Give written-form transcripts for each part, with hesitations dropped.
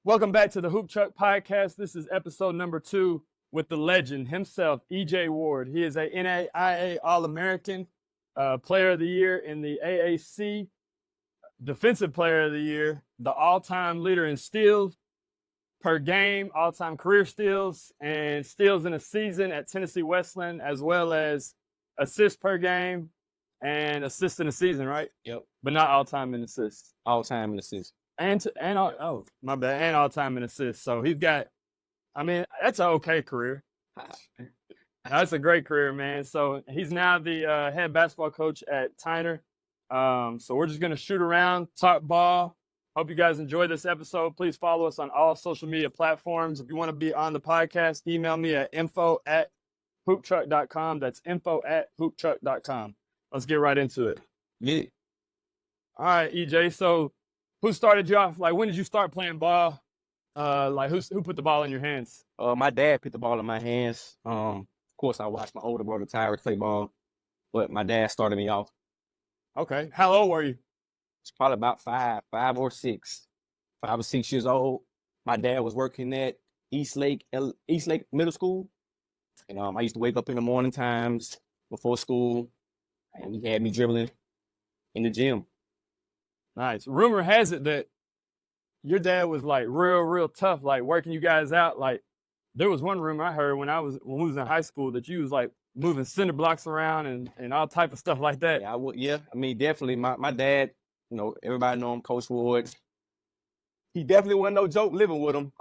Welcome back to the Hoop Truck Podcast. This is episode number 2 with the legend himself, EJay Ward. He is a NAIA All-American, Player of the Year in the AAC, Defensive Player of the Year, the all-time leader in steals per game, all-time career steals, and steals in a season at Tennessee Westland, as well as assists per game and assists in a season, right? Yep. But not all-time in assists. All-time in assists. And my bad, and all-time in assists. So he's got, that's an okay career. That's a great career, man. So he's now the head basketball coach at Tyner. So we're just going to shoot around, talk ball. Hope you guys enjoyed this episode. Please follow us on all social media platforms. If you want to be on the podcast, email me at info@hooptruck.com. That's info@hooptruck.com. Let's get right into it. Yeah. All right, EJay. So who started you off? Like, when did you start playing ball? Who put the ball in your hands? My dad put the ball in my hands. Of course, I watched my older brother Tyler play ball, but my dad started me off. Okay. How old were you? It's probably about 5 or 6 years old. My dad was working at East Lake Middle School, and I used to wake up in the morning times before school, and he had me dribbling in the gym. Nice. Rumor has it that your dad was like real tough, like working you guys out. Like, there was one rumor I heard when we was in high school that you was like moving cinder blocks around and all type of stuff like that. Yeah, definitely. My dad, everybody know him, Coach Ward. He definitely wasn't no joke living with him.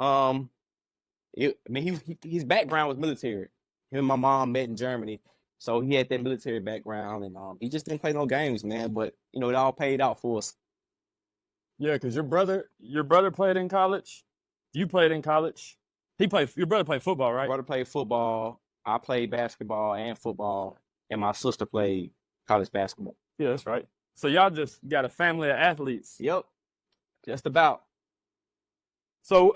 His background was military. Him and my mom met in Germany, so he had that military background, and he just didn't play no games, man. But it all paid out for us. Yeah, because your brother played in college. You played in college. Your brother played football, right? My brother played football. I played basketball and football, and my sister played college basketball. Yeah, that's right. So y'all just got a family of athletes. Yep, just about. So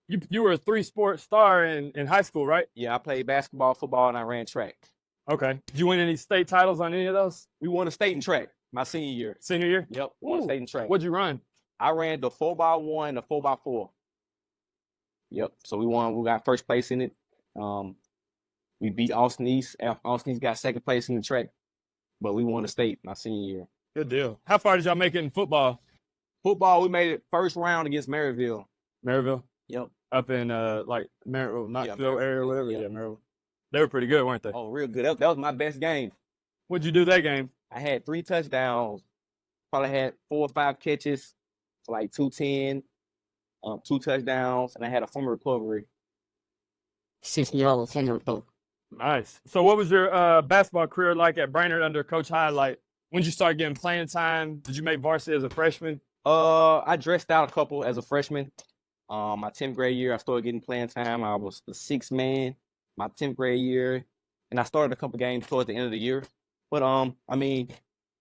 you were a 3-sport star in high school, right? Yeah, I played basketball, football, and I ran track. Okay. Did you win any state titles on any of those? We won a state in track my senior year. Senior year? Yep, won a state in track. What'd you run? I ran the 4x1, the 4x4. Yep. So we won. We got first place in it. We beat Austin East. Austin East got second place in the track, but we won the state my senior year. Good deal. How far did y'all make it in football? Football, we made it first round against Maryville. Maryville? Yep. Up in Maryville, Knoxville area or whatever. Yep. Yeah, Maryville. They were pretty good, weren't they? Oh, real good. That was my best game. What'd you do that game? I had 3 touchdowns. Probably had 4 or 5 catches for like 210, 2 touchdowns, and I had a fumble recovery. 60-year-old fumble. Nice. So what was your basketball career like at Brainerd under Coach High? Like, when did you start getting playing time? Did you make varsity as a freshman? I dressed out a couple as a freshman. My 10th grade year, I started getting playing time. I was the 6th man my 10th grade year, and I started a couple games towards the end of the year. But I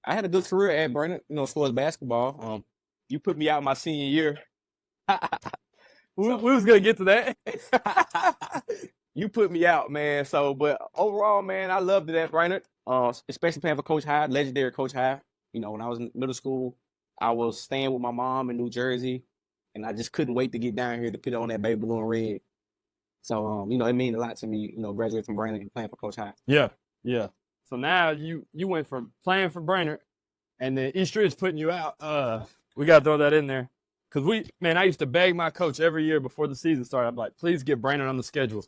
had a good career at Brainerd, as far as basketball. You put me out my senior year. we was gonna get to that. You put me out, man. So, but overall, man, I loved it at Brainerd. Especially playing for Coach High, legendary Coach High. When I was in middle school, I was staying with my mom in New Jersey, and I just couldn't wait to get down here to put on that baby blue and red. So, it means a lot to me, graduating from Brainerd and playing for Coach High. Yeah. So now you went from playing for Brainerd, and then East Ridge putting you out. We got to throw that in there. Because I used to beg my coach every year before the season started. I'm like, please get Brainerd on the schedule.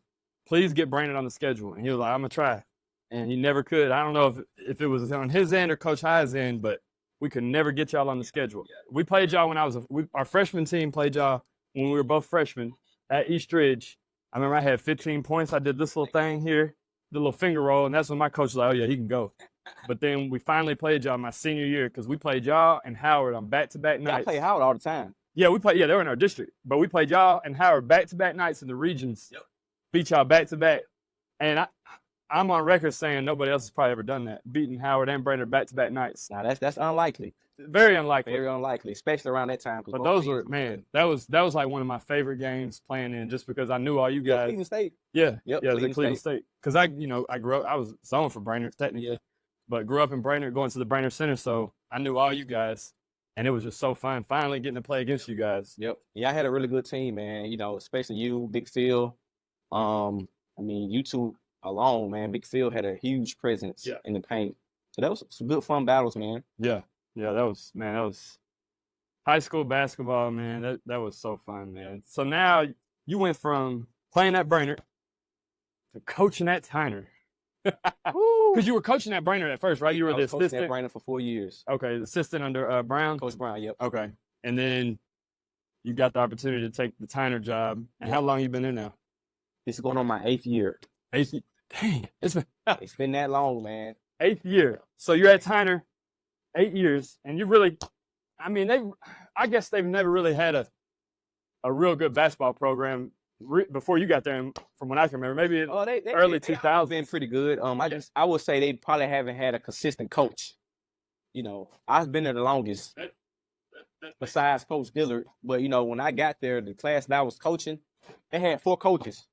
Please get Brainerd on the schedule. And he was like, I'm going to try. And he never could. I don't know if it was on his end or Coach High's end, but we could never get y'all on the schedule. We played y'all when our freshman team played y'all when we were both freshmen at East Ridge. I remember I had 15 points. I did this little thing here, the little finger roll, and that's when my coach was like, oh, yeah, he can go. But then we finally played y'all my senior year because we played y'all and Howard on back-to-back nights. I play Howard all the time. Yeah, they were in our district. But we played y'all and Howard back-to-back nights in the regions. Yep. Beat y'all back-to-back. And I'm on record saying nobody else has probably ever done that, beating Howard and Brainerd back-to-back nights. Now, that's unlikely. Very unlikely. Very unlikely, especially around that time. But those were, that was like one of my favorite games playing in, just because I knew all you guys. Cleveland State. Yeah, yep, yeah, Cleveland State. Because I grew up, I was zoned for Brainerd technically, but grew up in Brainerd, going to the Brainerd Center, so I knew all you guys. and it was just so fun finally getting to play against you guys. Yep. Yeah, I had a really good team, man. You know, especially you, Big Phil. I mean, you two alone, man. Big Phil had a huge presence in the paint. So that was some good fun battles, man. Yeah, that was high school basketball, man. That was so fun, man. So now you went from playing at Brainerd to coaching at Tyner. Because you were coaching at Brainerd at first, right? You were the assistant at Brainerd for 4 years. Okay, the assistant under Brown. Coach Brown, yep. Okay, and then you got the opportunity to take the Tyner job. And how long you been there now? This is going on my 8th year. Dang, It's been that long, man. 8th year. So you're at Tyner 8 years, and you really, I mean, I guess they've never really had a real good basketball program before you got there. And from what I can remember, maybe early 2000s. Been pretty good. I would say they probably haven't had a consistent coach. You know, I've been there the longest, besides Coach Dillard. But you know, when I got there, the class that I was coaching, they had 4 coaches.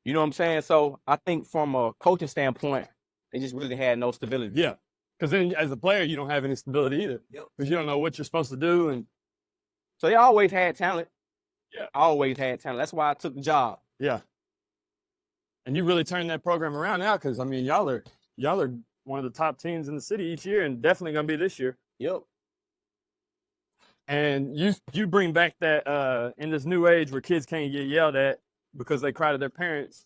You know what I'm saying? So I think from a coaching standpoint, they just really had no stability. Yeah, because then as a player, you don't have any stability either. Because you don't know what you're supposed to do, and so they always had talent. Yeah, always had talent. That's why I took the job. Yeah, and you really turned that program around now. Because I mean, y'all are one of the top teams in the city each year, and definitely gonna be this year. Yep. And you bring back that in this new age where kids can't get yelled at because they cry to their parents.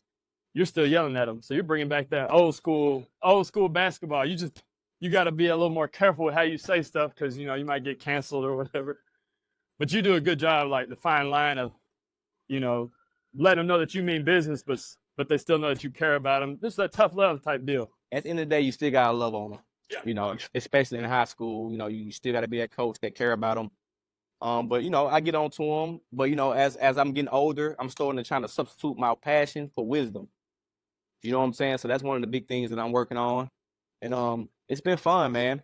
You're still yelling at them, so you're bringing back that old school basketball. You got to be a little more careful with how you say stuff because you might get canceled or whatever. But you do a good job, like the fine line of, letting them know that you mean business, but they still know that you care about them. This is a tough love type deal. At the end of the day, you still gotta love on them. Especially in high school. You still gotta be that coach that care about them. But I get on to them. But as I'm getting older, I'm starting to try to substitute my passion for wisdom. You know what I'm saying? So that's one of the big things that I'm working on, and it's been fun, man.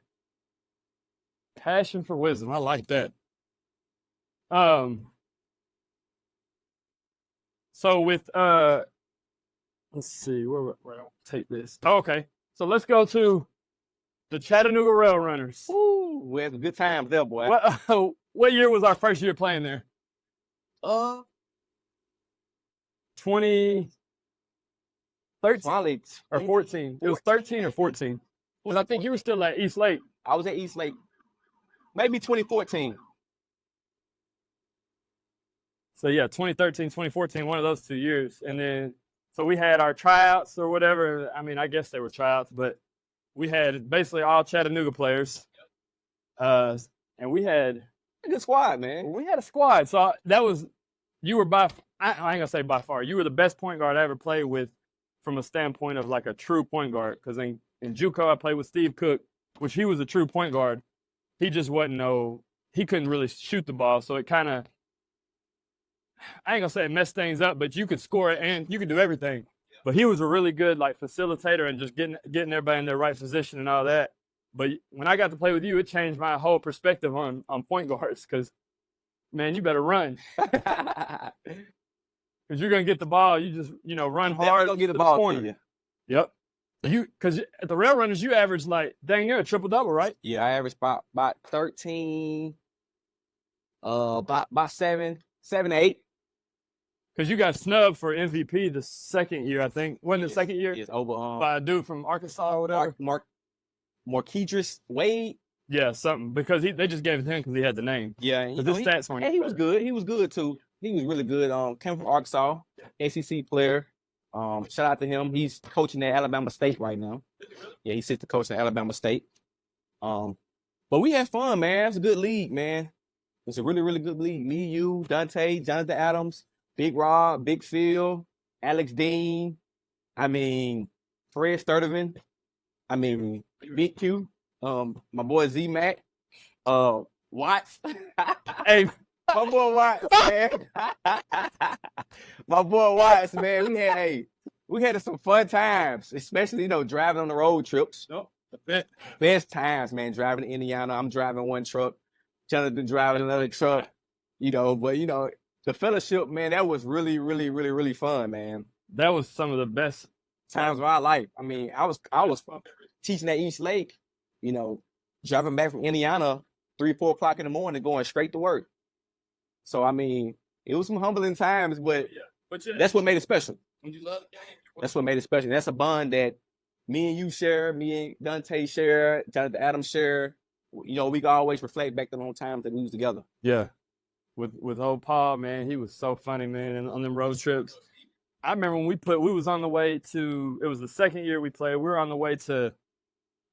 Passion for wisdom, I like that. So with let's see where I'll take this. Oh, okay, so let's go to the Chattanooga Rail Runners. Ooh, we had some good times there, boy. What year was our first year playing there? 2013 or 14. It was 13 or 14. Because I think you were still at East Lake. I was at East Lake. Maybe 2014. So yeah, 2013, 2014, one of those 2 years. And then, so we had our tryouts or whatever. I mean, I guess they were tryouts, but we had basically all Chattanooga players. And we had a good squad, man. We had a squad. So you were I ain't gonna say by far, you were the best point guard I ever played with from a standpoint of like a true point guard. Because in JUCO, I played with Steve Cook, which he was a true point guard. He just he couldn't really shoot the ball. So it kind of, I ain't gonna say it messed things up, but you could score it and you could do everything. But he was a really good like facilitator and just getting everybody in their right position and all that. But when I got to play with you, it changed my whole perspective on point guards because, man, you better run. Because you're going to get the ball. You just, run hard. Go get the ball corner. You. Yep. Because at the Rail Runners, you average like, dang near a triple-double, right? Yeah, I averaged about 13, about 7 to 8. Because you got snubbed for MVP the second year, I think. Wasn't it the second year? Yes, over by a dude from Arkansas or whatever. Marquidris Wade. Yeah, something. Because they just gave it to him because he had the name. Yeah. But his stats weren't. And he was good. He was good, too. He was really good. Came from Arkansas, ACC player. Shout out to him. He's coaching at Alabama State right now. Yeah, he's the coach at Alabama State. But we had fun, man. It's a good league, man. It's a really, really good league. Me, you, Dante, Jonathan Adams, Big Rob, Big Phil, Alex Dean. Fred Sturdivant. Big Q. My boy Z-Mac. Watts. Hey, my boy Watts, man. My boy Watts, man. We had some fun times, especially, driving on the road trips. Oh, best times, man, driving to Indiana. I'm driving one truck. Jonathan driving another truck. But the fellowship, man, that was really, really, really, really fun, man. That was some of the best times of our life. I was teaching at East Lake, driving back from Indiana. 3, 4 o'clock in the morning, going straight to work. So I mean, it was some humbling times, but that's what made it special. When you love the game, That's what made it special. That's a bond that me and you share, me and Dante share, Jonathan Adams share. You know, we can always reflect back on times that we was together. Yeah. With old Paul, man, he was so funny, man, and on them road trips. I remember when we was on the way to, it was the second year we played. We were on the way to,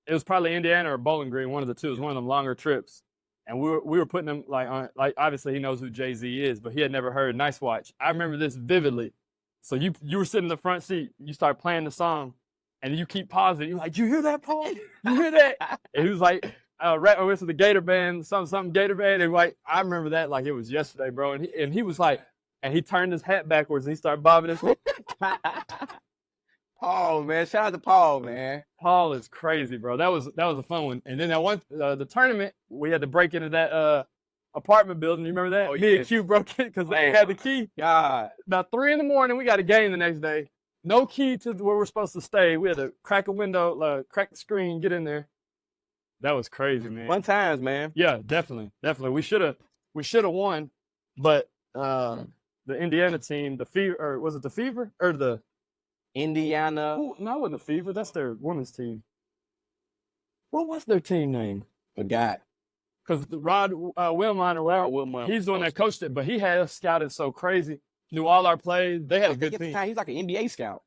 it was probably Indiana or Bowling Green, one of the two. It was one of them longer trips. And we were putting him on, obviously he knows who Jay-Z is, but he had never heard Nice Watch. I remember this vividly. So you were sitting in the front seat, you start playing the song, and you keep pausing. You're like, you hear that, Paul? You hear that? And he was like, with the Gator Band, something Gator Band. And like, I remember that like it was yesterday, bro. And he was like, and he turned his hat backwards and he started bobbing his head. Paul, man. Shout out to Paul, man. Paul is crazy, bro. That was a fun one. And then that one, the tournament, we had to break into that apartment building. You remember that? Oh, Me yes. and Q broke it because they had the key. God. About 3 a.m, we got a game the next day. No key to where we're supposed to stay. We had to crack a window, crack the screen, get in there. That was crazy, man. Fun times, man. Yeah, definitely. We should have won, but the Indiana team, the Fever, or was it the Fever or the Indiana? No, it wasn't the Fever. That's their women's team. What was their team name? Forgot. Because Rod Wilmine or whatever, Wilmine. he's the one that coached it, but he had us scouted so crazy. Knew all our plays. They had a good team. He's like an NBA scout.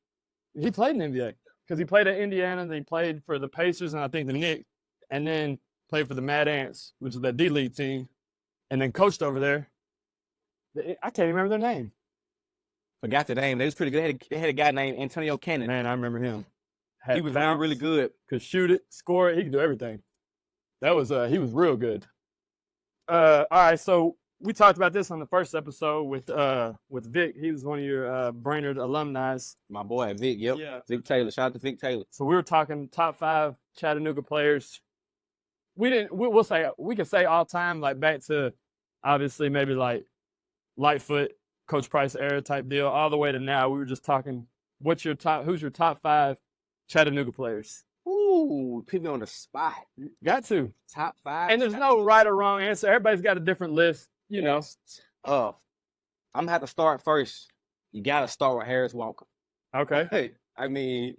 He played in the NBA because he played at Indiana. Then he played for the Pacers and I think the Knicks, and then played for the Mad Ants, which is that D League team, and then coached over there. I can't even remember their name. Forgot the name. They was pretty good. They had a guy named Antonio Cannon. Man, I remember him. He was really, really good. Could shoot it, score it. He could do everything. That was he was real good. All right, so we talked about this on the first episode with Vic. He was one of your Brainerd alumni. My boy Vic. Yep. Yeah. Vic Taylor. Shout out to Vic Taylor. So we were talking top 5 Chattanooga players. We can say all time, like back to obviously maybe like Lightfoot, Coach Price era type deal, all the way to now. We were just talking, who's your top 5 Chattanooga players? Ooh, put me on the spot. Got to. Top 5. And there's no right or wrong answer. Everybody's got a different list, you know. I'm gonna have to start first. You gotta start with Harris Walker. Okay. Hey, I mean,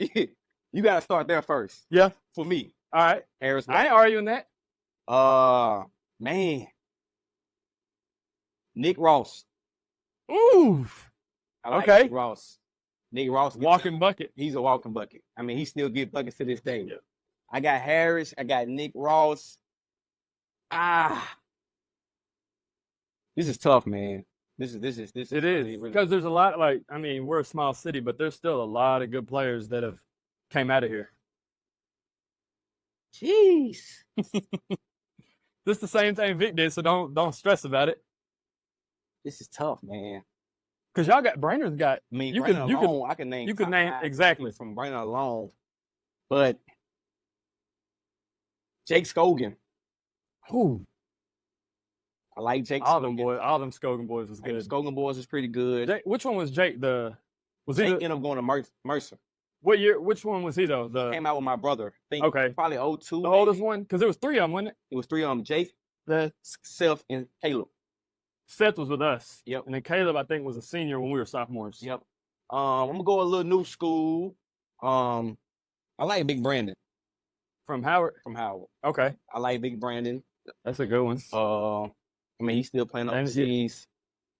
you gotta start there first. Yeah. For me, All right. Harris Walker. I ain't arguing that. Man, Nick Ross. Ooh. I like Okay. Nick Ross. Nick Ross, Walking bucket. He's a walking bucket. I mean, he still get buckets to this day. Yeah. I got Harris. I got Nick Ross. This is tough, man. This is. It is. really- Because there's a lot, we're a small city, but there's still a lot of good players that have came out of here. Jeez. This is the same thing Vic did, so don't stress about it. This is tough, man. Because y'all got Brainerd's got. I mean, You Brainerd can- alone, I can name. you can top name- 5 exactly. from Brainerd alone. But Jake Scogan. Ooh. I like Jake. All them Scogan. boys, all them Scogan boys was Like, the good. Scogan boys is pretty good. Jake, which one was Jake? Was he Jake the, ended up going to Mercer. what year? Which one was he though? The Came out with my brother. I think Okay. probably 02. the oldest one? Because there was 3 of them, wasn't it? It was 3 of them. Jake, The Seth, and Caleb. Seth was with us. Yep. And then Caleb, I think, was a senior when we were sophomores. Yep. I'm gonna go a little new school. I like Big Brandon From Howard. from Howard. Okay. I like Big Brandon. That's a good one. I mean, he's still playing And- overseas.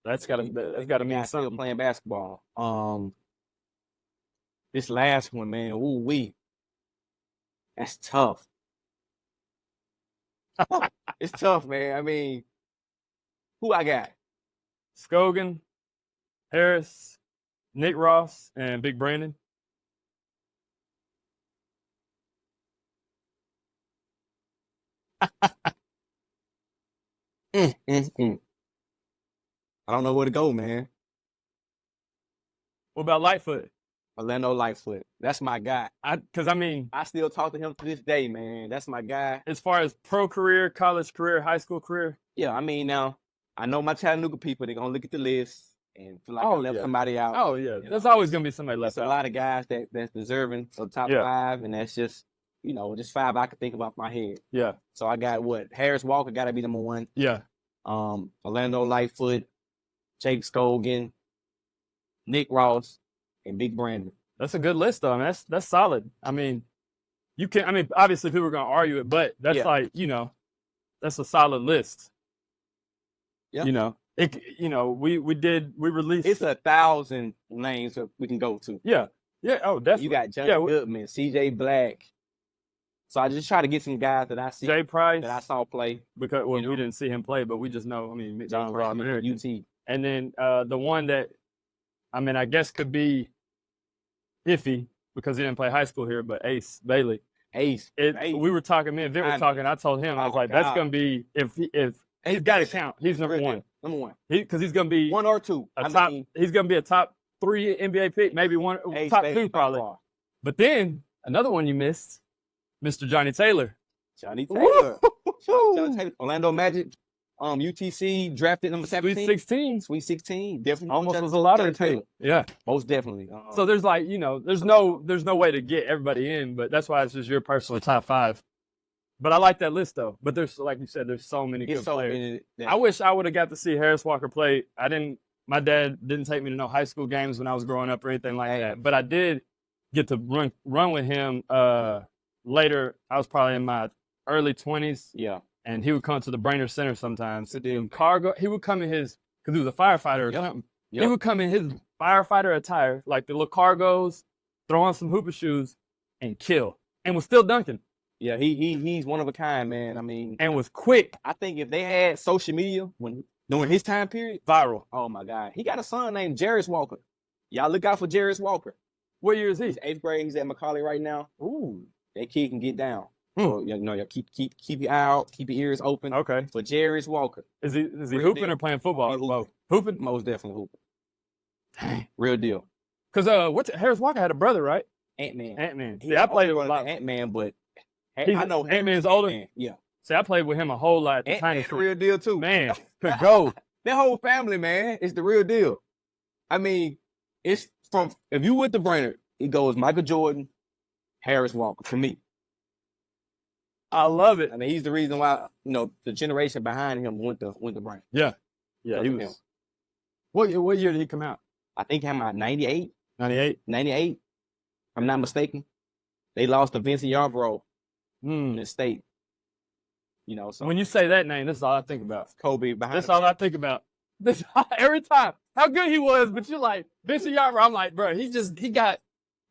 That's gotta mean Guy's still something. playing basketball. This last one, man. Ooh wee. That's tough. It's tough, man. I mean, who I got? Scogan, Harris, Nick Ross, and Big Brandon. I don't know where to go, man. What about Lightfoot? Orlando Lightfoot. That's my guy. Because I I still talk to him to this day, man. That's my guy. as far as pro career, college career, high school career, Yeah, I mean, now, I know my Chattanooga people, they're going to look at the list and feel like I Oh, left yeah. somebody out. oh yeah, You there's know, always gonna be somebody left There's a out. lot of guys that's deserving of top Yeah. 5, and that's just, just 5 I could think about my head. Yeah. So I got Harris Walker got to be number 1. Yeah. Orlando Lightfoot, Jake Scogan, Nick Ross, and Big Brandon. That's a good list, though. I mean, that's solid. I mean, obviously people are gonna argue it, but that's like, that's a solid list. Yeah. We released. It's 1,000 names that we can go to. Yeah. Yeah. Oh, definitely. You got Johnny Goodman, CJ Black. So I just try to get some guys that I see. Jay Price. That I saw play. Because we didn't see him play, but we just know, McDonald's All-American. UT. And then the one that, I guess could be iffy because he didn't play high school here, but Ace Bailey. Ace. We were talking, me and Vic were talking. I told him, I was like, that's going to be, if he's got to count, he's number 1. Number 1. Because he's going to be 1 or 2. He's going to be a top 3 NBA pick, maybe one, Ace top Bailey 2 probably. But then another one you missed, Mr. Johnny Taylor. Johnny Taylor. Orlando Magic. UTC drafted number 17. Sweet 16. Definitely. Almost was a lottery Taylor. Yeah. Most definitely. So there's like, there's no way to get everybody in, but that's why it's just your personal top 5. But I like that list though. But there's, like you said, there's so many good players. I wish I would have got to see Harris Walker play. My dad didn't take me to no high school games when I was growing up or anything like that. But I did get to run with him later. I was probably in my early 20s. Yeah. And he would come to the Brainerd Center sometimes. In cargo, he would come in because he was a firefighter or something. Yep. He would come in his firefighter attire, like the little cargos, throw on some hooper shoes, and kill. And was still dunking. Yeah, he's one of a kind, man. And was quick. I think if they had social media during his time period, viral. Oh my God. He got a son named Jarris Walker. Y'all look out for Jarris Walker. What year is he? He's 8th grade. He's at Macaulay right now. Ooh. That kid can get down. So, keep your eye out, keep your ears open. Okay. For Jarris Walker. Is he hooping or playing football? Hooping? Most definitely hooping. Dang. Real deal. Because Harris Walker had a brother, right? Ant-Man. See, I played with a lot. Ant-Man, but I know Ant-Man's older. Man. Yeah. See, I played with him a whole lot. Ant-Man's the real deal too. Man, could go. That whole family, man, it's the real deal. It's from, if you with the Brainerd, it goes Michael Jordan, Harris Walker, for me. I love it. He's the reason why, the generation behind him went to Brainerd. Yeah. Yeah, he was. What year did he come out? I think he came out 98. 98? 98, if I'm not mistaken. They lost to Vincent Yarbrough in the state. So when you say that name, this is all I think about. Kobe behind That's all I think about. Every time. How good he was, but you're like, Vincent Yarbrough, I'm like, bro, he got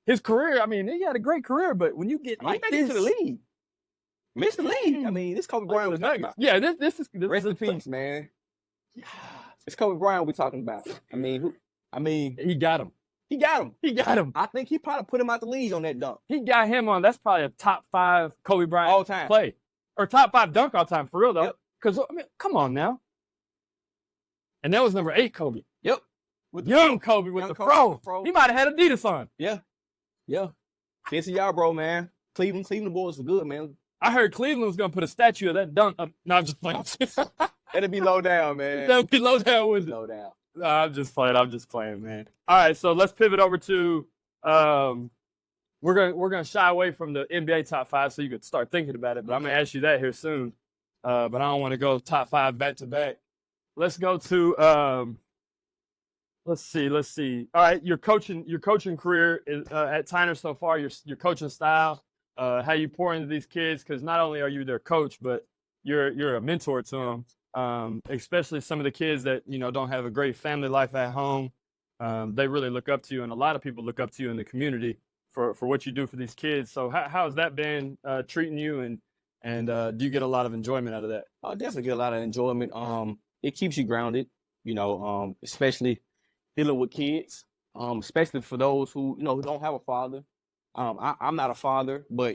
his career. He had a great career, but when you get like this to the league. Missed the league. This Kobe Bryant we're talking about. Yeah, this is rest in peace, man. It's Kobe Bryant we're talking about. He got him. He got him. I think he probably put him out the league on that dunk. He got him on. That's probably a top 5 Kobe Bryant all time play, or top 5 dunk all time for real though. Because come on now. And that was number 8 Kobe. Yep. With young Kobe with the Kobe, pro. He might have had Adidas on. Yeah. Vincent Yarbrough, man. Cleveland boys were good, man. I heard Cleveland was gonna put a statue of that dunk up. No, I'm just playing. That'd be low down, man. That'd be low down, wouldn't it? Low down. No, I'm just playing, man. All right, so let's pivot over to we're gonna shy away from the NBA top 5 so you could start thinking about it. But I'm gonna ask you that here soon. But I don't want to go top 5 back to back. Let's go to let's see. All right, your coaching career is, at Tyner so far. Your coaching style. How you pour into these kids, because not only are you their coach, but you're a mentor to them, especially some of the kids that don't have a great family life at home. They really look up to you, and a lot of people look up to you in the community for what you do for these kids. So how has that been treating you, and do you get a lot of enjoyment out of that? I definitely get a lot of enjoyment. It keeps you grounded, especially dealing with kids, especially for those who who don't have a father. I'm not a father, but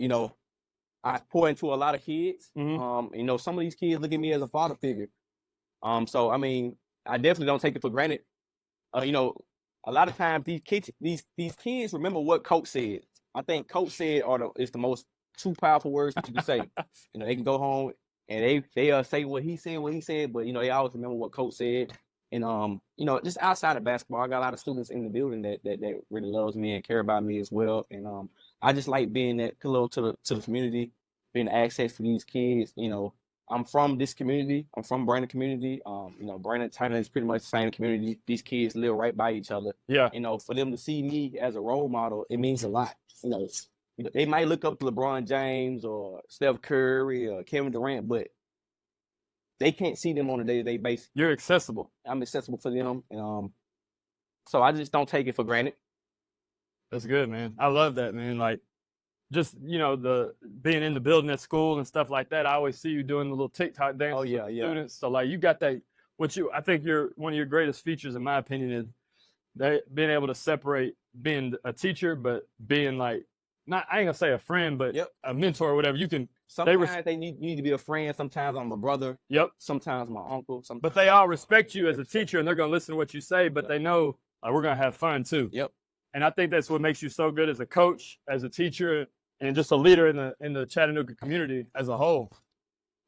I pour into a lot of kids. Mm-hmm. Some of these kids look at me as a father figure. So I definitely don't take it for granted. A lot of times these kids remember what coach said. I think coach said is the most 2 powerful words that you can say. They can go home and they say what he said, but they always remember what coach said. And just outside of basketball, I got a lot of students in the building that really loves me and care about me as well. And I just like being that pillow to the community, being access to these kids. I'm from this community. I'm from Brainerd community. Brainerd, Tyner is pretty much the same community. These kids live right by each other. Yeah. For them to see me as a role model, it means a lot. They might look up to LeBron James or Steph Curry or Kevin Durant, but they can't see them on a day-to-day basis. You're accessible. I'm accessible for them, and so I just don't take it for granted. That's good, man. I love that, man. Like, just the being in the building at school and stuff like that. I always see you doing the little TikTok dance. Oh yeah, with yeah. Students. So like, you got that. I think one of your greatest features, in my opinion, is being able to separate being a teacher, but being like, I ain't gonna say a friend, but a mentor or whatever. You can. Sometimes you need to be a friend. Sometimes I'm a brother. Yep. Sometimes my uncle. But they all respect you as a teacher, and they're gonna listen to what you say. But they know we're gonna have fun too. Yep. And I think that's what makes you so good as a coach, as a teacher, and just a leader in the Chattanooga community as a whole.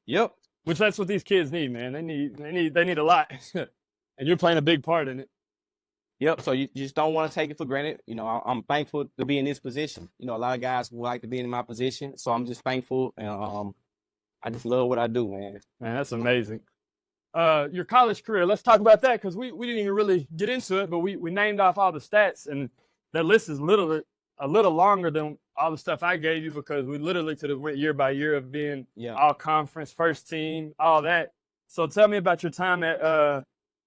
Yep. Which that's what these kids need, man. They need a lot, and you're playing a big part in it. Yep. So you just don't want to take it for granted. I'm thankful to be in this position. A lot of guys would like to be in my position, so I'm just thankful, and I just love what I do, man. Man, that's amazing. Your college career. Let's talk about that, because we didn't even really get into it, but we named off all the stats, and that list is a little longer than all the stuff I gave you, because we literally could have went year by year of being all conference, first team, all that. So tell me about your time at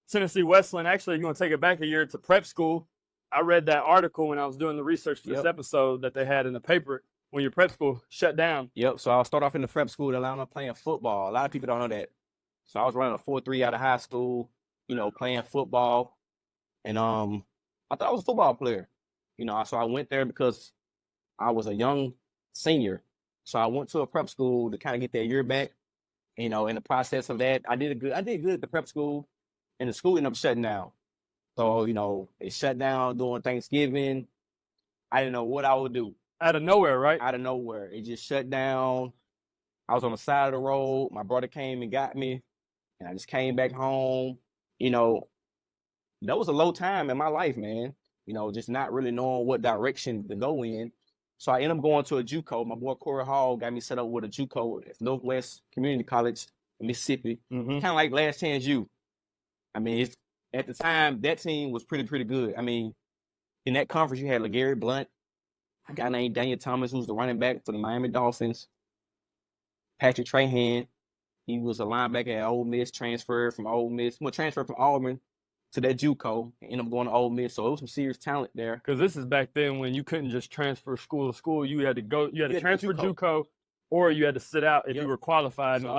Tennessee Wesleyan. Actually, you want to take it back a year to prep school. I read that article when I was doing the research for this episode that they had in the paper when your prep school shut down. Yep. So I'll start off in the prep school. I'm playing football. A lot of people don't know that. So I was running a 4.3 out of high school, playing football. And I thought I was a football player. So I went there because I was a young senior. So I went to a prep school to kind of get that year back. In the process of that, I did good at the prep school, and the school ended up shutting down. So, it shut down during Thanksgiving. I didn't know what I would do. Out of nowhere, right? Out of nowhere. It just shut down. I was on the side of the road. My brother came and got me, and I just came back home. That was a low time in my life, man. Just not really knowing what direction to go in. So I ended up going to a JUCO. My boy Corey Hall got me set up with a JUCO at Northwest Community College in Mississippi. Mm-hmm. Kind of like Last Chance U. I mean, at the time, that team was pretty good. I mean, in that conference, you had LeGarrette Blount, a guy named Daniel Thomas, who's the running back for the Miami Dolphins. Patrick Trahan, he was a linebacker at Ole Miss, transferred from Auburn to that JUCO, and ended up going to Ole Miss. So it was some serious talent there. Because this is back then when you couldn't just transfer school to school. You had to transfer JUCO, or you had to sit out if you were qualified. So,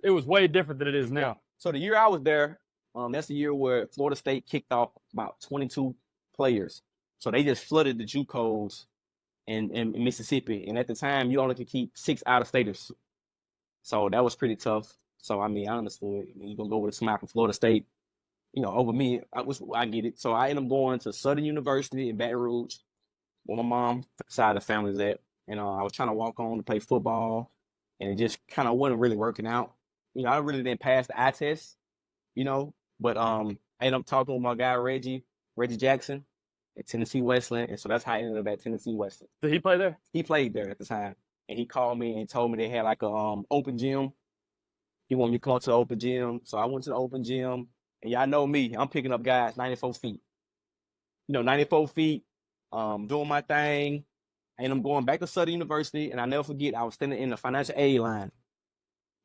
it was way different than it is now. So the year I was there, that's the year where Florida State kicked off about 22 players. So they just flooded the JUCOs in Mississippi. And at the time, you only could keep 6 out-of-staters. So that was pretty tough. So, I understood. You're going to go with a smack from Florida State, over me. I get it. So I ended up going to Southern University in Baton Rouge, where my mom side of the family's at. And I was trying to walk on to play football, and it just kind of wasn't really working out. I really didn't pass the eye test, but I ended up talking with my guy, Reggie Jackson at Tennessee Wesleyan. And so that's how I ended up at Tennessee Wesleyan. Did he play there? He played there at the time. And he called me and told me they had like a open gym. He wanted me to come to the open gym. So I went to the open gym. And y'all know me. I'm picking up guys 94 feet. 94 feet, doing my thing. And I'm going back to Southern University. And I never forget, I was standing in the financial aid line.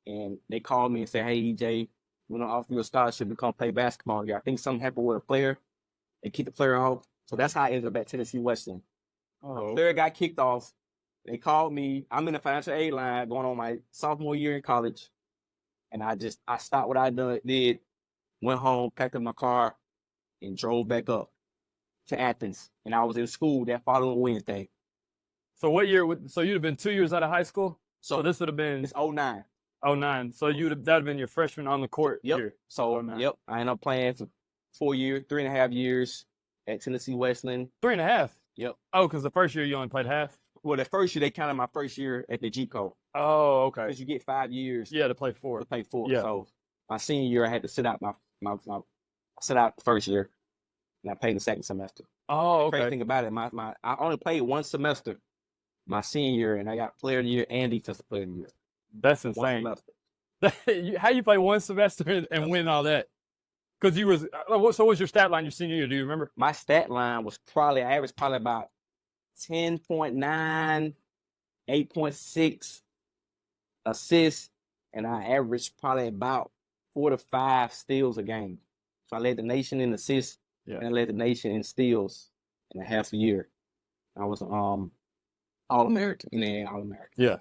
And they called me and said, "Hey, EJay, we're going to offer you a scholarship to come play basketball here. I think something happened with a player. They kicked the player off." So that's how I ended up at Tennessee Wesleyan. Oh. The player got kicked off. They called me. I'm in the financial aid line going on my sophomore year in college. And I stopped what I did, went home, packed up my car, and drove back up to Athens. And I was in school that following Wednesday. So what year? So you'd have been 2 years out of high school? So this would have been... It's 09. 09. So that would have been your freshman on the court year. So, I ended up playing for 4 years, 3.5 years at Tennessee Wesleyan. 3.5? Yep. Oh, because the first year you only played half? Well, the first year, they counted my first year at the JUCO. Oh, okay. Because you get 5 years. Yeah, to play 4. To play 4. Yeah. So my senior year, I had to sit out my I set out the first year, and I played the second semester. Oh, Crazy okay. thing about it, I only played one semester my senior year, and I got player of the year and defensive player of the year. That's One insane. semester. How you play one semester and win all that? Because you was so what was your stat line your senior year? Do you remember? My stat line was I averaged probably about 10.9, 8.6 assists, and I averaged probably about 4 to 5 steals a game. So I led the nation in assists, and I led the nation in steals in a half a year. I was All-American, and then All-American. Yeah.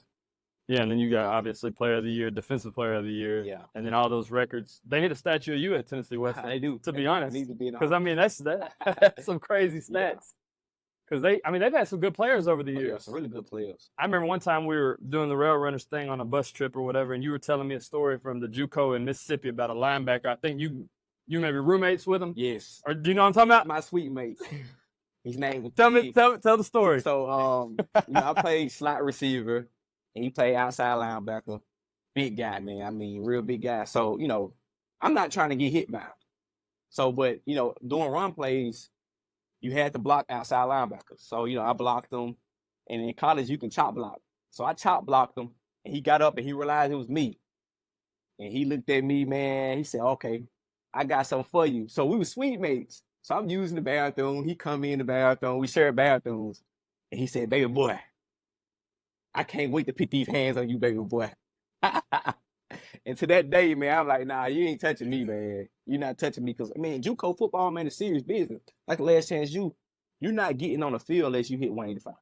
Yeah, and then you got obviously player of the year, defensive player of the year. Yeah. And then all those records. They need a statue of you at Tennessee Western. They do. To be honest. Need to be Because I mean that's some crazy stats. Because they've had some good players over the years. Yeah, some really good players. I remember one time we were doing the Rail Runners thing on a bus trip or whatever, and you were telling me a story from the JUCO in Mississippi about a linebacker. I think you maybe roommates with him. Yes. Or do you know what I'm talking about? My sweet mate. His name was Tell T. the story. So I played slot receiver, and he played outside linebacker. Big guy, man. I mean, real big guy. So, I'm not trying to get hit by him. So, but, doing run plays, you had to block outside linebackers. So, I blocked them. And in college, you can chop block. So I chop blocked him, and he got up and he realized it was me. And he looked at me, man. He said, okay, I got something for you. So we were sweet mates. So I'm using the bathroom. He come in the bathroom. We share bathrooms. And he said, baby boy, I can't wait to put these hands on you, baby boy. And to that day, man, I'm like, nah, you ain't touching me, man. You're not touching me. Because, man, JUCO football, man, is serious business. Like the last chance you're not getting on the field unless you hit 185.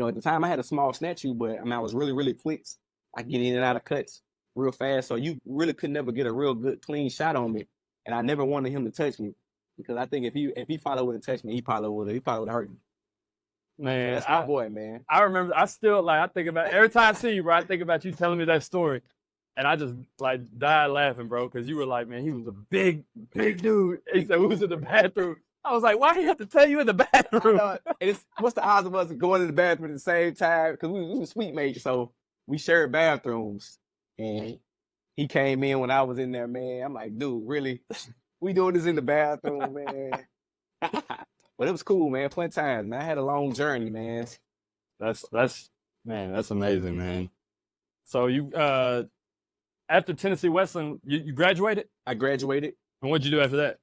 At the time, I had a small snatch you, but, I was really, really quick. I get in and out of cuts real fast. So you really could never get a real good, clean shot on me. And I never wanted him to touch me. Because I think if he probably would have touched me, he probably would have hurt me. Man, that's my boy, man. I remember. I still I think about every time I see you, bro. I think about you telling me that story, and I just died laughing, bro, because you were like, man, he was a big dude. He said we was in the bathroom. I was like, why do you have to tell you in the bathroom? What's the odds of us going in the bathroom at the same time? Because we were sweet mates, so we shared bathrooms, and he came in when I was in there, man. I'm like, dude, really? We doing this in the bathroom, man. But it was cool, man. Plenty of times, man. I had a long journey, man. That's amazing, man. So you after Tennessee Western, you graduated? I graduated. And what'd you do after that?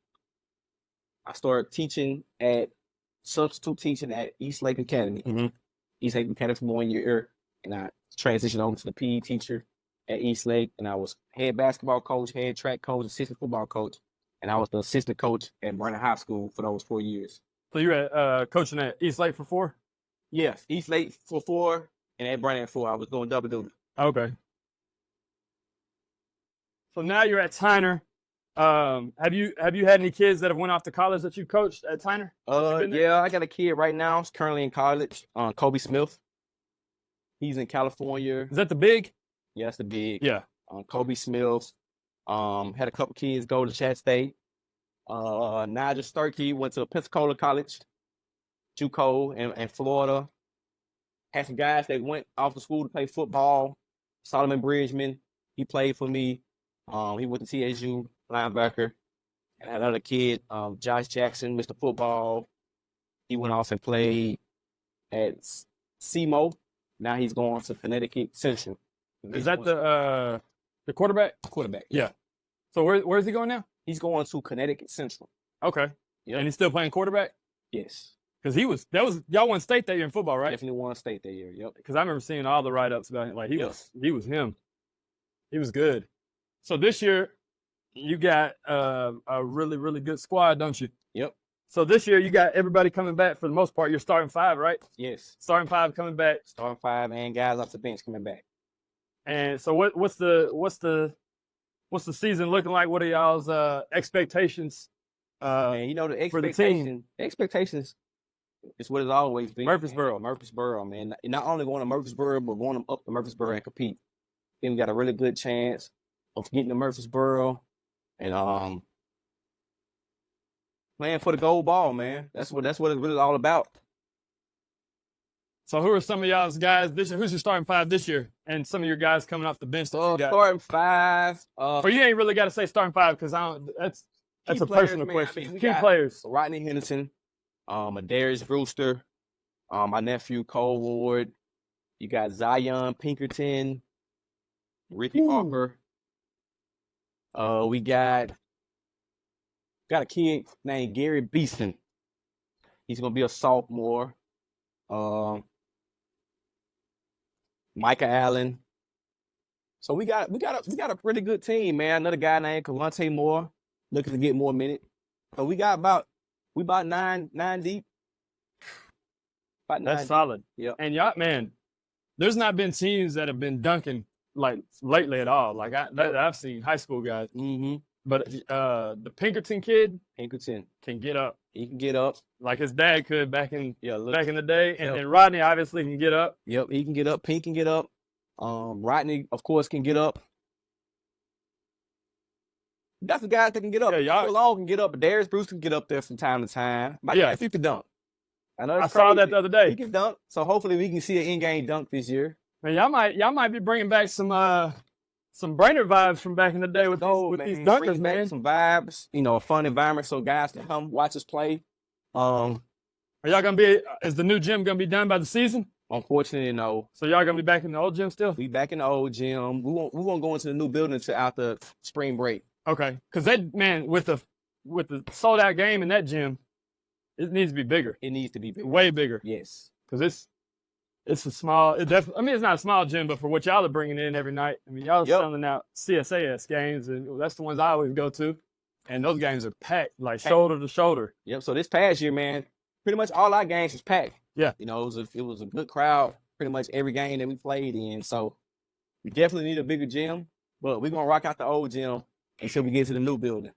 I started substitute teaching at East Lake Academy. Mm-hmm. East Lake Academy for 1 year, and I transitioned over to the PE teacher at East Lake, and I was head basketball coach, head track coach, assistant football coach, and I was the assistant coach at Brainerd High School for those 4 years. So you were coaching at East Lake for 4? Yes, East Lake for 4, and at Brainerd 4. I was doing double duty. Okay. So now you're at Tyner. Have you had any kids that have went off to college that you coached at Tyner? Yeah, I got a kid right now. He's currently in college. Kobe Smith. He's in California. Is that the big? Yeah, that's the big. Yeah. Kobe Smith. Had a couple kids go to Chat State. Nigel Sturkey went to Pensacola College, JUCO in Florida. Had some guys that went off to school to play football. Solomon Bridgman, he played for me. He went to TSU, linebacker. And I had another kid, Josh Jackson, Mr. Football. He went off and played at SEMO. Now he's going to Connecticut Central. Is that the quarterback? Quarterback. Yeah. So where's he going now? He's going to Connecticut Central. Okay. Yeah. And he's still playing quarterback? Yes. Because y'all won state that year in football, right? Definitely won state that year. Yep. Because I remember seeing all the write-ups about him. Like he was him. He was good. So this year, you got a really, really good squad, don't you? Yep. So this year, you got everybody coming back for the most part. You're starting 5, right? Yes. Starting 5 coming back. Starting 5 and guys off the bench coming back. And so what's the season looking like? What are y'all's expectations? Man, the for the team. Expectations is what it's always been. Murfreesboro, man. Not only going to Murfreesboro, but going up to Murfreesboro and compete. Then we got a really good chance of getting to Murfreesboro and playing for the gold ball, man. That's what it's really all about. So who are some of y'all's guys this year? Who's your starting 5 this year? And some of your guys coming off the bench. Starting 5. Or you ain't really got to say starting 5 because That's a players, personal man, I question. mean, we Key got players. Rodney Henderson, a Darius Brewster, my nephew Cole Ward. You got Zion Pinkerton, Ricky Ooh. Harper. We got a kid named Gary Beeson. He's gonna be a sophomore. Micah Allen. So we got a pretty good team, man. Another guy named Kalante Moore looking to get more minutes. So we about nine deep. About That's 9 deep. solid. Yep. And y'all, man, there's not been teams that have been dunking like lately at all. Like I've seen high school guys, Mm-hmm. but the Pinkerton kid Pinkerton. can get up He can get up. like his dad could back in Look. back in the day, and, Yep. and Rodney obviously can get up. Yep, he can get up. Pink can get up. Rodney, of course, can get up. That's the guys that can get up. Yeah, y'all- Phil Long can get up, but Darius Bruce can get up there from time to time. But Yeah. yeah, he can dunk. I know I that's saw that crazy. the other He day. can dunk. So hopefully we can see an in-game dunk this year. Man, y'all might be bringing back some Brainerd vibes from back in the day with these Bring dunkers, back man. some vibes, a fun environment so guys can come watch us play. Are y'all gonna be? Is the new gym gonna be done by the season? Unfortunately, no. So y'all gonna be back in the old gym still? We back in the old gym. We won't go into the new building until after spring break. Okay, because that man with the sold out game in that gym, it needs to be bigger, It needs to be bigger. way bigger. Yes. Because it's a small. It definitely. I mean, it's not a small gym, but for what y'all are bringing in every night, I mean, y'all are Yep. selling out CSAS games, and that's the ones I always go to, and those games are packed, like shoulder to shoulder. Yep. So this past year, man, pretty much all our games was packed. Yeah. It was a good crowd. Pretty much every game that we played in. So we definitely need a bigger gym, but we're gonna rock out the old gym until we get to the new building.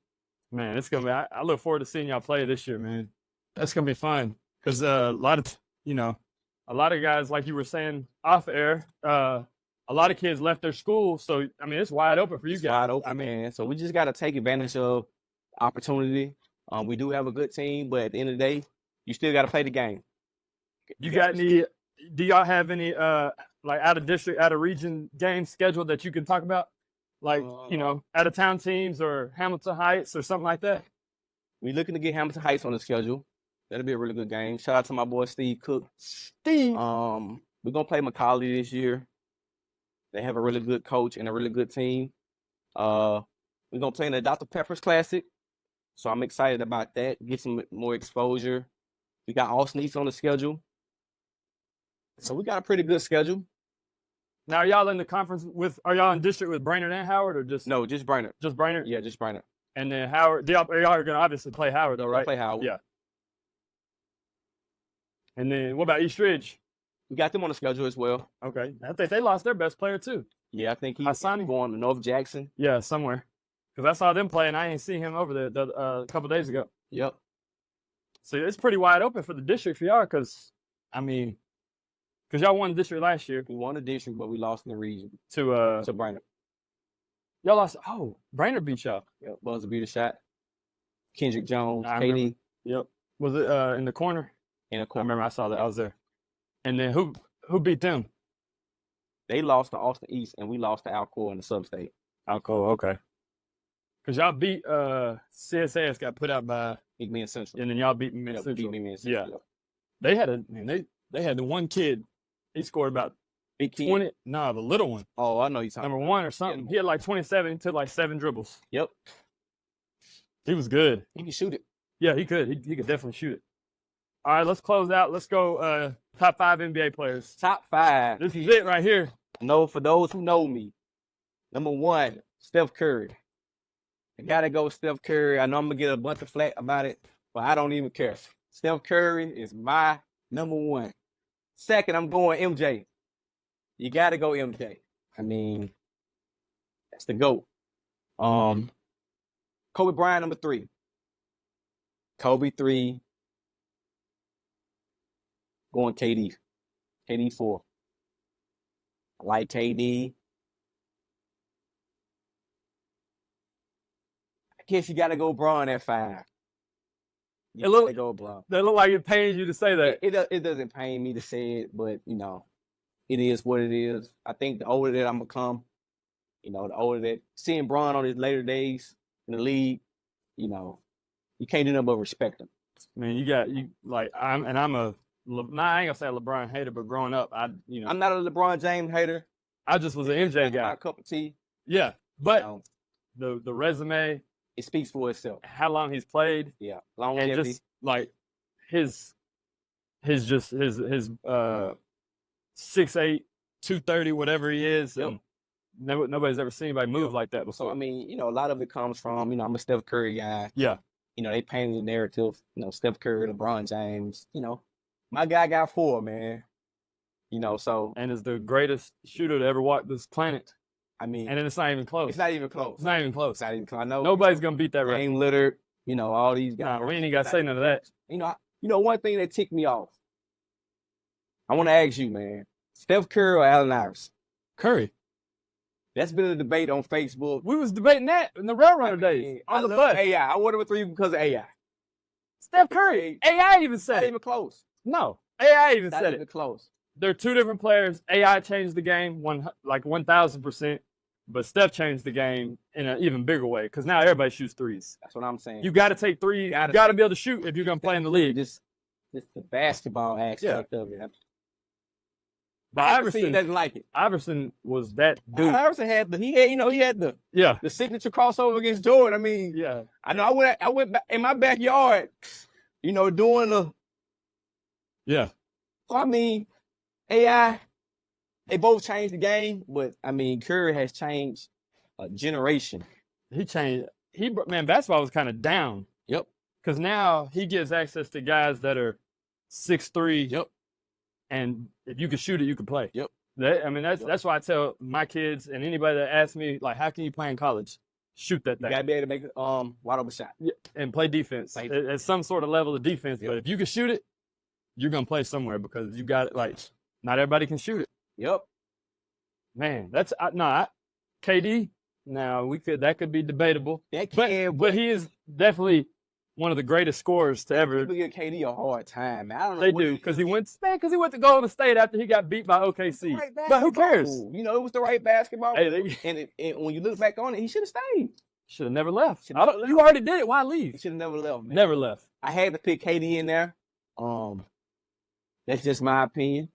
Man, it's gonna be. I look forward to seeing y'all play this year, man. That's gonna be fun because a lot of guys, like you were saying off air, a lot of kids left their school, so I mean it's wide open for you It's guys. wide open, man. So we just gotta take advantage of opportunity. We do have a good team, but at the end of the day, you still gotta play the game. You got any? Do y'all have any like out of district, out of region games scheduled that you can talk about? Like out of town teams or Hamilton Heights or something like that? We're looking to get Hamilton Heights on the schedule. That'll be a really good game. Shout out to my boy Steve Cook. Steve. We're gonna play McCauley this year. They have a really good coach and a really good team. We're gonna play in the Dr. Pepper's Classic. So I'm excited about that. Get some more exposure. We got Austin East on the schedule. So we got a pretty good schedule. Now, are y'all in the conference are y'all in district with Brainerd and Howard or just No, just Brainerd. just Brainerd? Yeah, just Brainerd. And then Howard, y'all are going to obviously play Howard though, right? Play Howard. Yeah. And then what about East Ridge? We got them on the schedule as well. Okay. I think they lost their best player too. Yeah, I think he's Hassani? going to North Jackson. Yeah, somewhere. Because I saw them play and I ain't seen him over there a couple days ago. Yep. So it's pretty wide open for the district for y'all because y'all won the district last year We won the district, but we lost in the region to to Brainerd. y'all lost. Oh, Brainerd beat y'all. Yep. Buzzer beat a shot. Kendrick Jones, I KD, remember. Yep. Was it in the corner? and of I course remember I saw that. I was there. And then who beat them? they lost to Austin East, and we lost to Alcoa in the sub-state. Alcoa, okay. Because y'all beat CSAS got put out by, McMinn Central. and then y'all beat Mid Yep, Central. beat McMinn Yeah. Central. Yep. They had they had the one kid. He scored about Big kid. 20. No, the little one, Oh, I know you're talking. number 1 or something. He had like 27. He took like 7 dribbles. Yep. He was good. He can shoot it. Yeah, he could. He could definitely shoot it. All right, let's close out. Let's go top 5 NBA players. Top 5. This is it right here. No, for those who know me, number 1, Steph Curry. I gotta go with Steph Curry. I know I'm gonna get a bunch of flack about it, but I don't even care. Steph Curry is my number 1. Second, I'm going MJ. You gotta go MJ. I mean, that's the GOAT. Kobe Bryant, number 3. Kobe 3. Going KD. KD 4. I like KD. I guess you gotta go Bron at 5. You gotta go Bron. They look like it pains you to say that. It doesn't pain me to say it, but it is what it is. I think the older that I'm become, the older that seeing Bron on his later days in the league, you can't do nothing but respect him. I mean, I'm a nah, I ain't gonna say a LeBron hater, but growing up, I'm not a LeBron James hater. I just was an MJ guy. My cup of tea. Yeah, but the resume, it speaks for itself. How long he's played, yeah, longevity, and just like his 6'8", 230, whatever he is. Yep. Nobody's ever seen anybody move like that before. So I mean, a lot of it comes from I'm a Steph Curry guy. Yeah. They painted the narrative. Steph Curry, LeBron James. My guy got 4, man. So and is the greatest shooter to ever walk this planet. I mean, and it's not even close. It's not even close. It's not even close. It's not even close. I know nobody's gonna beat that record. Dame Lillard, all these guys. Nah, we ain't got to say none of that. One thing that ticked me off. I want to ask you, man. Steph Curry or Allen Iverson? Curry. That's been a debate on Facebook. We was debating that in the Rail Runner days. On the bus. AI. I went with 3 because of AI. Steph Curry. AI even said not it. Even close. No. AI even not said even it. Close. They're 2 different players. AI changed the game 1,000%, but Steph changed the game in an even bigger way because now everybody shoots threes. That's what I'm saying. You got to take threes. You got to be able to shoot if you're gonna play in the league. Just the basketball aspect of it. But Iverson doesn't like it. Iverson was that dude. Iverson had the signature crossover against Jordan. I mean, yeah. I know I went back in my backyard, doing the. Yeah. I mean, AI, they both changed the game, but I mean, Curry has changed a generation. He changed. Basketball was kind of down. Yep. Because now he gives access to guys that are 6'3". Yep. And if you can shoot it, you can play. Yep. That's why I tell my kids and anybody that asks me, like, how can you play in college? Shoot that thing. You gotta be able to make wide open shot. Yeah, and play defense. At some sort of level of defense. Yep. But if you can shoot it, you're gonna play somewhere because you got it. Not everybody can shoot it. Yep. Man, that's KD. Now that could be debatable. But he is definitely one of the greatest scorers to ever. People give KD a hard time, man. I don't know. They do because he went to Golden State after he got beat by OKC. But who cares? It was the right basketball. Hey, and when you look back on it, he should have stayed. Should have never left. You already did it. Why leave? He should have never left, man. Never left. I had to pick KD in there. That's just my opinion.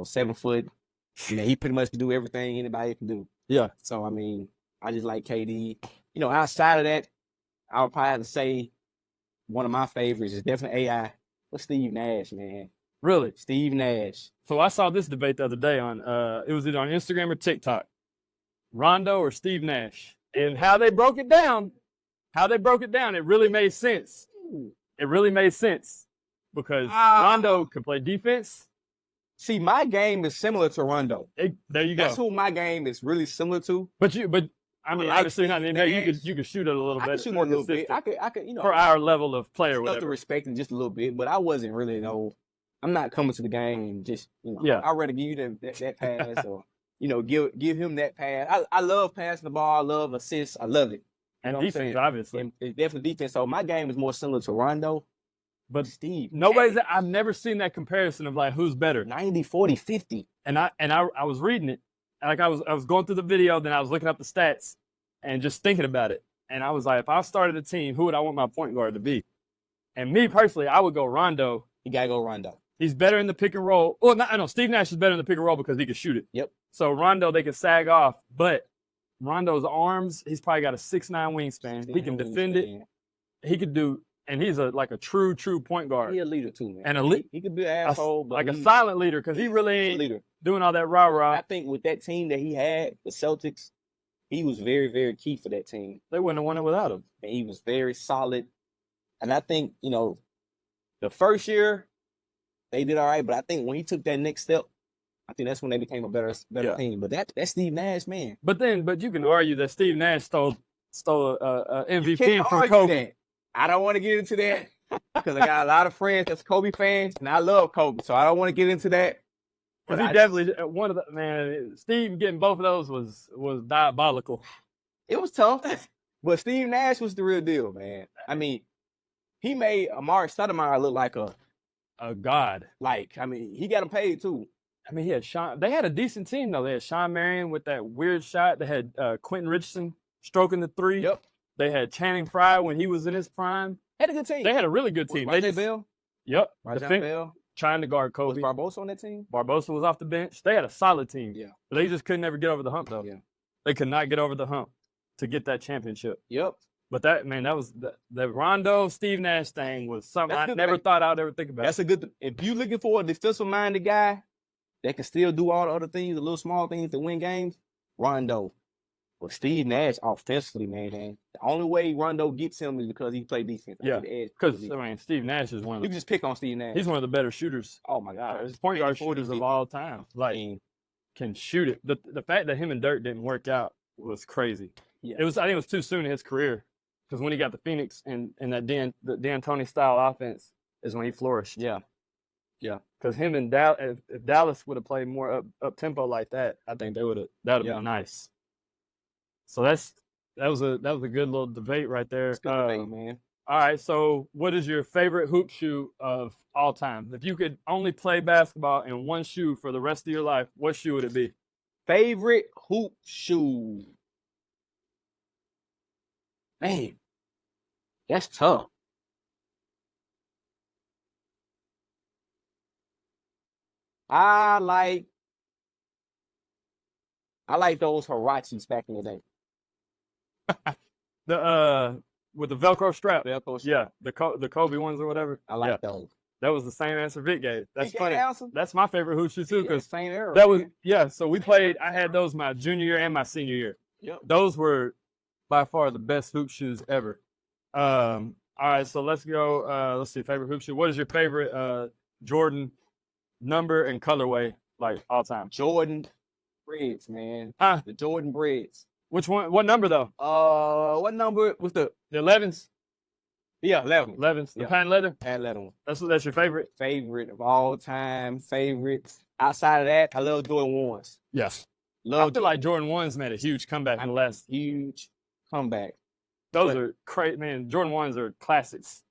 7 foot. He pretty much can do everything anybody can do. Yeah. So, I mean, I just like KD. Outside of that, I would probably have to say one of my favorites is definitely AI. But Steve Nash, man. Really? Steve Nash. So I saw this debate the other day on, it was either on Instagram or TikTok. Rondo or Steve Nash. And how they broke it down, it really made sense. It really made sense. Because Rondo could play defense. See, my game is similar to Rondo. There you go. That's who my game is really similar to. But I mean, obviously not in there. You could shoot it a little bit. I could shoot more a little bit. I could, for our level of player, whatever. To respect him just a little bit, but I wasn't really I'm not coming to the game and just Yeah. I'd rather give you that pass or give him that pass. I love passing the ball. I love assists. I love it. And defense, obviously. And it's definitely defense. So my game is more similar to Rondo. But Steve, I've never seen that comparison of who's better. 90, 40, 50. And I was reading it. I was going through the video, then I was looking up the stats and just thinking about it. And I was like, if I started a team, who would I want my point guard to be? And me personally, I would go Rondo. You gotta go Rondo. He's better in the pick and roll. Well, Steve Nash is better in the pick and roll because he can shoot it. Yep. So Rondo, they can sag off, but Rondo's arms, he's probably got a 6'9" wingspan. He can defend it. He could do. And he's a true point guard. He's a leader too, man. And he could be an asshole, but a silent leader because he really ain't doing all that rah-rah. I think with that team that he had, the Celtics, he was very, very key for that team. They wouldn't have won it without him. And he was very solid. And I think, the first year they did all right, but I think when he took that next step, I think that's when they became a better team. But that's Steve Nash, man. But you can argue that Steve Nash stole a MVP from Kobe. I don't want to get into that because I got a lot of friends that's Kobe fans, and I love Kobe, so I don't want to get into that. Because he definitely Steve getting both of those was diabolical. It was tough, but Steve Nash was the real deal, man. I mean, he made Amari Stoudemire look like a god. He got him paid too. I mean, he had Sean. They had a decent team though. They had Sean Marion with that weird shot. They had Quentin Richardson stroking the three. Yep. They had Channing Frye when he was in his prime. Had a good team. They had a really good team. They Rajay just, Bell. yep. Rajay Bell. Trying to guard Was Kobe. Barbosa on that team? Barbosa was off the bench. They had a solid team. Yeah. But they just couldn't ever get over the hump, though. Yeah. They could not get over the hump to get that championship. Yep. But that, man, that was the Rondo, Steve Nash thing was something That's I good, never man. thought I'd ever think about. That's a good. If you looking for a defensive-minded guy that can still do all the other things, the little small things to win games, Rondo. But Steve Nash offensively, man. The only way Rondo gets him is because he played defense. Yeah, because, I mean, Steve Nash is one of you the, can just pick on Steve Nash. he's one of the better shooters. Oh, my God. He's point guard shooters of all time. Like, can shoot it. The fact that him and Dirk didn't work out was crazy. Yeah. I think it was too soon in his career. Because when he got the Phoenix and that the D'Antoni style offense is when he flourished. Yeah. Yeah. Because him and Dallas, if Dallas would have played more up tempo like that, I think that would have been nice. So that was a good little debate right there. It's good debate, man. All right, so what is your favorite hoop shoe of all time? If you could only play basketball in one shoe for the rest of your life, what shoe would it be? Favorite hoop shoe. Man, that's tough. I like those Hirachis back in the day. The with the Velcro strap. Velcro strap. Yeah, the Kobe ones or whatever. I like those. That was the same answer Vic gave. That's Vic funny. answer? That's my favorite hoop shoe too, because same era. that was So we played. I had those my junior year and my senior year. Yep. Those were by far the best hoop shoes ever. All right, so let's go. Let's see, favorite hoop shoe. What is your favorite Jordan number and colorway, like all time? Jordan Breads, man. The Jordan Breads. Which one? What number though? What number was the 11s? Yeah, 11. 11s. The Yeah. patent leather. Patent leather one. That's your favorite. Favorite of all time. Favorites. Outside of that, I love Jordan 1s. Yes. Love I feel like Jordan 1s made a huge comeback in the last. huge comeback. Those are crazy, man. Jordan 1s are classics.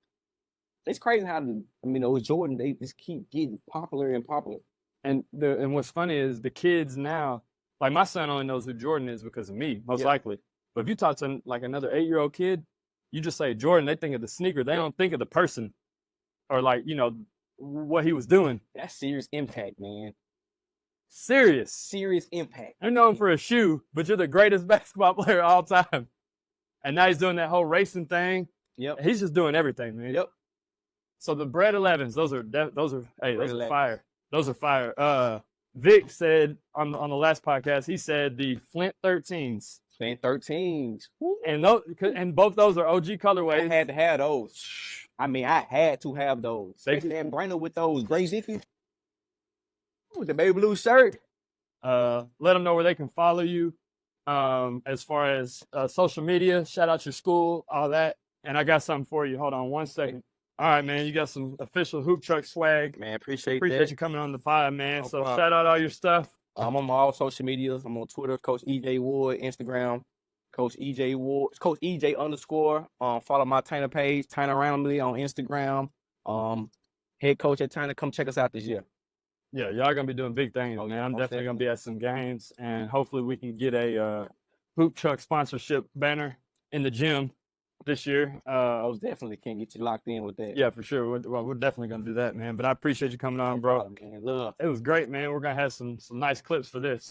It's crazy how those Jordan, they just keep getting popular and popular. And what's funny is the kids now, like my son only knows who Jordan is because of me, most likely. But if you talk to like another 8-year-old kid, you just say Jordan, they think of the sneaker. They don't think of the person or like, what he was doing. That's serious impact, man. Serious impact. You're known for a shoe, but you're the greatest basketball player of all time. And now he's doing that whole racing thing. Yep. He's just doing everything, man. Yep. So the Bread 11s, those are Bread fire. Those are fire. Vic said on the last podcast, he said the Flint 13s. Flint 13s. And both those are OG colorways. I had to have those. I had to have those. Especially in Brainerd with those gray zippies. With the baby blue shirt. Let them know where they can follow you. As far as social media, shout out your school, all that. And I got something for you. Hold on one second. All right, man. You got some official Hoop Truck swag. Man, appreciate that. You coming on the pod, man. No so problem. Shout out all your stuff. I'm on all social medias. I'm on Twitter, Coach EJay Wood, Instagram, Coach EJay Wood, Coach EJay _. Follow my Tyner page, Tyner Randomly on Instagram. Head coach at Tyner. Come check us out this year. Yeah, y'all gonna be doing big things, man. I'm most definitely gonna be at some games, and hopefully we can get a Hoop Truck sponsorship banner in the gym this year. Most definitely can get you locked in with that. Yeah, for sure. We're definitely gonna do that, man. But I appreciate you coming on, bro. Man, love. It was great, man. We're gonna have some nice clips for this.